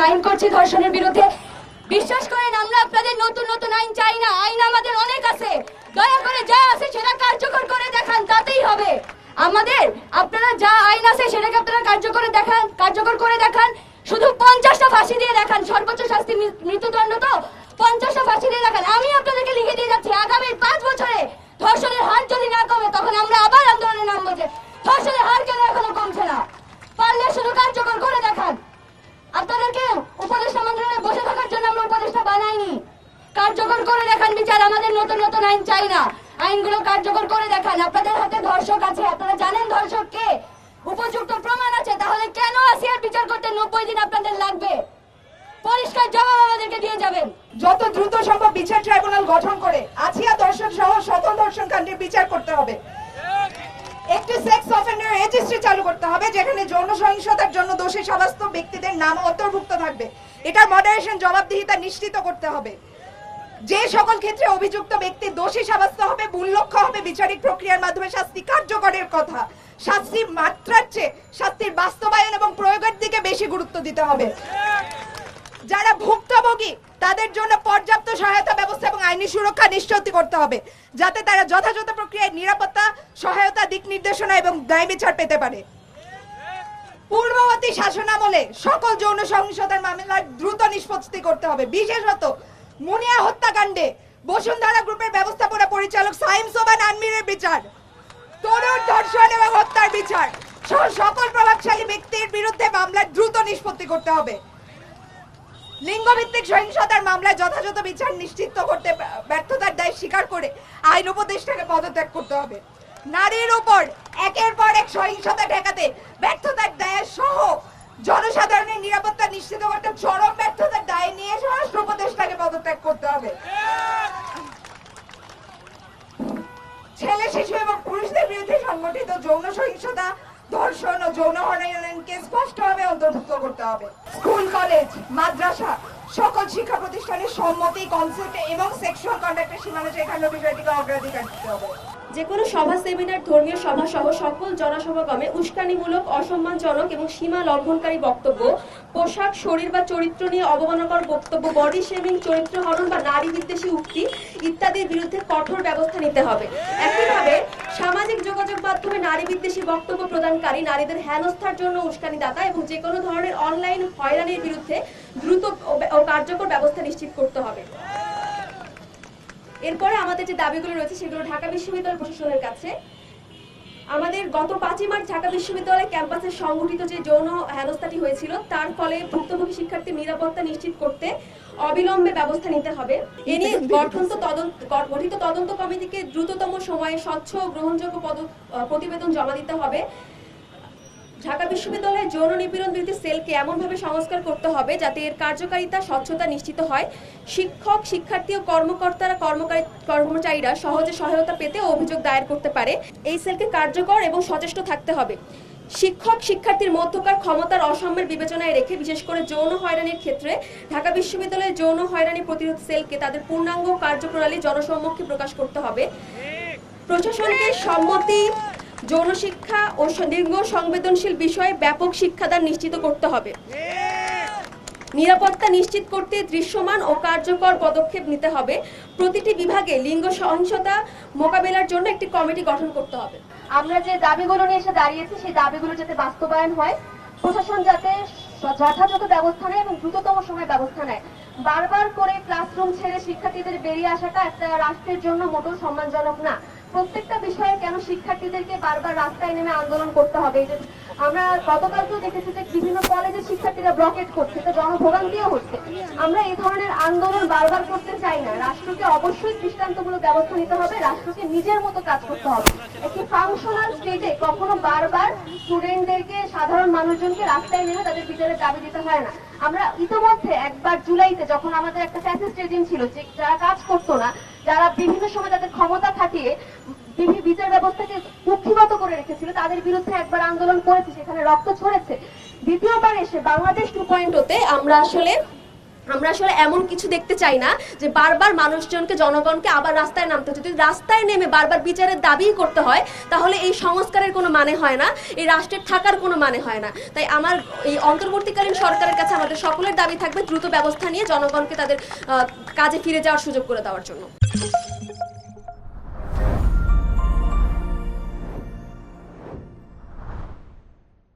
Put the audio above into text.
আইন করছি ধর্ষণের বিরুদ্ধে। বিশ্বাস করেন আমরা আপনাদের নতুন নতুন আইন চাই না, আইন আমাদের অনেক আছে। দয়া করে যা আছে সেটা কার্যকর করে দেখান, তাতেই হবে আমাদের। আপনারা যা আইন আছে সেটাকে আপনারা কার্যকর করে দেখান। শুধু 50টা ফাঁসি দিয়ে দেখান, সর্বোচ্চ শাস্তি মৃত্যুদণ্ড, তো 50টা ফাঁসি দিয়ে দেখান। আমি আপনাদেরকে লিখে দিয়ে যাচ্ছি, আগামী 5 বছরে ধর্ষণের হার যদি না কমে তখন আমরা আবার আন্দোলনে নামবো। যে ধর্ষণের হার কেন এখনো কমছে না, পারলে শুধু কার্যকর করে দেখান। আপনাদেরকে উপদেষ্টা মন্ত্রণালয়ে বসে থাকার জন্য আমরা উপদেষ্টা বানাইনি, কার্যকর করে দেখান বিচার। আমাদের নতুন নতুন আইন চাই না, আইনগুলো কার্যকর করে দেখান। আপনাদের হাতে ধর্ষক আছে, আপনারা জানেন ধর্ষক কে, উপযুক্ত প্রমাণ আছে, তাহলে কেন আসিয়ার বিচার করতে 90 দিন আপনাদের লাগবে? পরিষ্কার জবাব আমাদেরকে দিয়ে যাবেন। যত দ্রুত সম্ভব বিচার ট্রাইব্যুনাল গঠন করে আসিয়া ধর্ষণ সহ সকল ধর্ষণ কাণ্ডের বিচার করতে হবে। একটি সেক্স অফেন্ডার রেজিস্ট্রি চালু করতে হবে যেখানে যৌন সহিংসতার জন্য দোষী সাব্যস্ত ব্যক্তিদের নাম অন্তর্ভুক্ত থাকবে। এটার মডারেশন জবাবদিহিতা নিশ্চিত করতে হবে। যে সকল ক্ষেত্রে অভিযুক্ত ব্যক্তি দোষী সাব্যস্ত হবে, মূল লক্ষ্য হবে বিচারিক প্রক্রিয়ার মাধ্যমে শাস্তি কার্যকরের কথা। শাস্তির মাত্রার চেয়ে শাস্তির বাস্তবায়ন এবং প্রয়োগের দিকে বেশি গুরুত্ব দিতে হবে। যারা ভুক্তভোগী তাদের জন্য পর্যাপ্ত সহায়তা ব্যবস্থা এবং আইনি সুরক্ষা নিশ্চিত করতে হবে যাতে তারা যথাযথ প্রক্রিয়ায় নিরাপত্তা, সহায়তা, দিক নির্দেশনা এবং ন্যায় বিচার পেতে পারে। পূর্ববর্তী শাসনামলে সকল যৌন সহিংসতার মামলার দ্রুত নিষ্পত্তি করতে হবে। বিশেষত মুনিয়া হত্যাকাণ্ডে বসুন্ধরা গ্রুপের ব্যবস্থাপনা পরিচালক সাইম সোবান আনমিরের বিচার, তরুণ ধর্ষণ এবং হত্যার বিচার সহ সকল প্রভাবশালী ব্যক্তির বিরুদ্ধে মামলার দ্রুত নিষ্পত্তি করতে হবে। লিঙ্গভিত্তিক সহিংসতার মামলায় যথাযথ বিচার নিশ্চিত করতে ব্যর্থতার দায় স্বীকার করে আইন উপদেষ্টাকে পদত্যাগ করতে হবে। নারীর উপর একের পর এক সহিংসতা ঠেকাতে ব্যর্থতার দায় সহ জনসাধারণের নিরাপত্তা নিশ্চিত করতে চরম ব্যর্থতার দায় নিয়ে স্বরাষ্ট্র উপদেষ্টাকে পদত্যাগ করতে হবে। ছেলে, শিশু এবং পুরুষদের বিরুদ্ধে সংগঠিত যৌন সহিংসতা, ধর্ষণ ও যৌন হয়রানিকে স্পষ্টভাবে অন্তর্ভুক্ত করতে হবে। স্কুল, কলেজ, মাদ্রাসা সকল শিক্ষা প্রতিষ্ঠানের সম্মতি, কনসেপ্ট এবং সেক্সুয়াল কন্ডাক্টের সীমানা রেখানোর বিষয়টিকে অগ্রাধিকার দিতে হবে। যে কোনো সভা, সেমিনার, ধর্মীয় সভা সহ সকল জনসমাগমে উস্কানিমূলক, অসম্মানজনক এবং সীমা লঙ্ঘনকারী বক্তব্য, পোশাক, শরীর বা চরিত্র নিয়ে অবমাননাকর বক্তব্য, বডি শেমিং, চরিত্র হনন বা নারী বিদ্বেষী উক্তি ইত্যাদির বিরুদ্ধে কঠোর ব্যবস্থা নিতে হবে। একইভাবে সামাজিক যোগাযোগ মাধ্যমে নারী বিদ্বেষী বক্তব্য প্রদানকারী, নারীদের হেনস্থার জন্য উস্কানিদাতা এবং যে কোনো ধরনের অনলাইন হয়রানির বিরুদ্ধে দ্রুত ও কার্যকর ব্যবস্থা নিশ্চিত করতে হবে। এরপরে আমাদের যে দাবিগুলো রয়েছে সেগুলো ঢাকা বিশ্ববিদ্যালয় প্রশাসনের কাছে। আমাদের গত 5 মার্চ ঢাকা বিশ্ববিদ্যালয় ক্যাম্পাসে সংঘটিত যে যৌন হেনস্থাটি হয়েছিল তার ফলে ভুক্তভোগী শিক্ষার্থীর নিরাপত্তা নিশ্চিত করতে অবিলম্বে ব্যবস্থা নিতে হবে। এ নিয়ে গঠিত তদন্ত কমিটিকে দ্রুততম সময়ে স্বচ্ছ ও গ্রহণযোগ্য প্রতিবেদন জমা দিতে হবে। ঢাকা বিশ্ববিদ্যালয়ের যৌন নিপীড়ন বিরোধী সেলকে এমনভাবে সংস্কার করতে হবে যাতে এর কার্যকারিতা, স্বচ্ছতা নিশ্চিত হয়। শিক্ষক, শিক্ষার্থী ও কর্মচারীরা সহজে সহায়তা পেতে ও অভিযোগ দায়ের করতে পারে। এই সেলকে কার্যকর এবং সচেষ্ট থাকতে হবে। শিক্ষক শিক্ষার্থীর মধ্যকার ক্ষমতার অসাম্যের বিবেচনায় রেখে বিশেষ করে যৌন হয়রানির ক্ষেত্রে ঢাকা বিশ্ববিদ্যালয়ের যৌন হয়রানি প্রতিরোধ সেলকে তাদের পূর্ণাঙ্গ কার্যপ্রণালী জনসম্মুখে প্রকাশ করতে হবে। প্রশাসনকে সম্মতি, যৌন শিক্ষা ও লিঙ্গ সংবেদনশীল বিষয়ে ব্যাপক শিক্ষাদান নিশ্চিত করতে হবে। নিরাপত্তা নিশ্চিত করতে দৃশ্যমান ও কার্যকর পদক্ষেপ নিতে হবে। প্রতিটি বিভাগে লিঙ্গ সহিংসতা মোকাবেলার জন্য একটি কমিটি গঠন করতে হবে। আমরা যে দাবিগুলো নিয়ে এসে দাঁড়িয়েছি সেই দাবিগুলো যাতে বাস্তবায়ন হয়, প্রশাসন যাতে যথাযথ ব্যবস্থা নেয় এবং দ্রুততম সময়ে ব্যবস্থা নেয়। বারবার করে ক্লাসরুম ছেড়ে শিক্ষার্থীদের বেরিয়ে আসাটা একটা রাষ্ট্রের জন্য মোটেও সম্মানজনক না। প্রত্যেকটা বিষয়ে কেন শিক্ষার্থীদেরকে বারবার রাস্তায় নেমে আন্দোলন করতে হবে? আমরা গতকালকেও দেখেছি যে বিভিন্ন কলেজের শিক্ষার্থীরা ব্লকেট করছে, তো জনভোগান্তিও হচ্ছে। আমরা এই ধরনের আন্দোলন বারবার করতে চাই না। রাষ্ট্রকে অবশ্যই দৃষ্টান্তমূলক ব্যবস্থা নিতে হবে, রাষ্ট্রকে নিজের মতো কাজ করতে হবে। একটি ফাংশনাল স্টেটে কখনো বারবার স্টুডেন্টদেরকে, সাধারণ মানুষজনকে রাস্তায় নেমে তাদের বিচারের দাবি দিতে হয় না। আমরা ইতিমধ্যে একবার জুলাইতে যখন আমাদের একটা ফ্যাসিস্ট রেজিম ছিল, যারা কাজ করতো না, যারা বিভিন্ন সময় তাদের ক্ষমতা খাটিয়ে বিচার ব্যবস্থাকে কুক্ষিগত করে রেখেছিল, তাদের বিরুদ্ধে একবার আন্দোলন করেছে, সেখানে রক্ত ঝরেছে। দ্বিতীয়বার এসে বাংলাদেশ 2.0 আমরা আসলে আমরা আসলে এমন কিছু দেখতে চাই না যে বারবার মানুষজনকে জনগণকে আবার রাস্তায় নামতে হচ্ছে। যদি রাস্তায় নেমে বারবার বিচারের দাবি করতে হয় তাহলে এই সংস্কারের কোনো মানে হয় না, এই রাষ্ট্রের থাকার কোনো মানে হয় না। তাই আমার এই অন্তর্বর্তীকালীন সরকারের কাছে আমাদের সকলের দাবি থাকবে দ্রুত ব্যবস্থা নিয়ে জনগণকে তাদের কাজে ফিরে যাওয়ার সুযোগ করে দেওয়ার জন্য।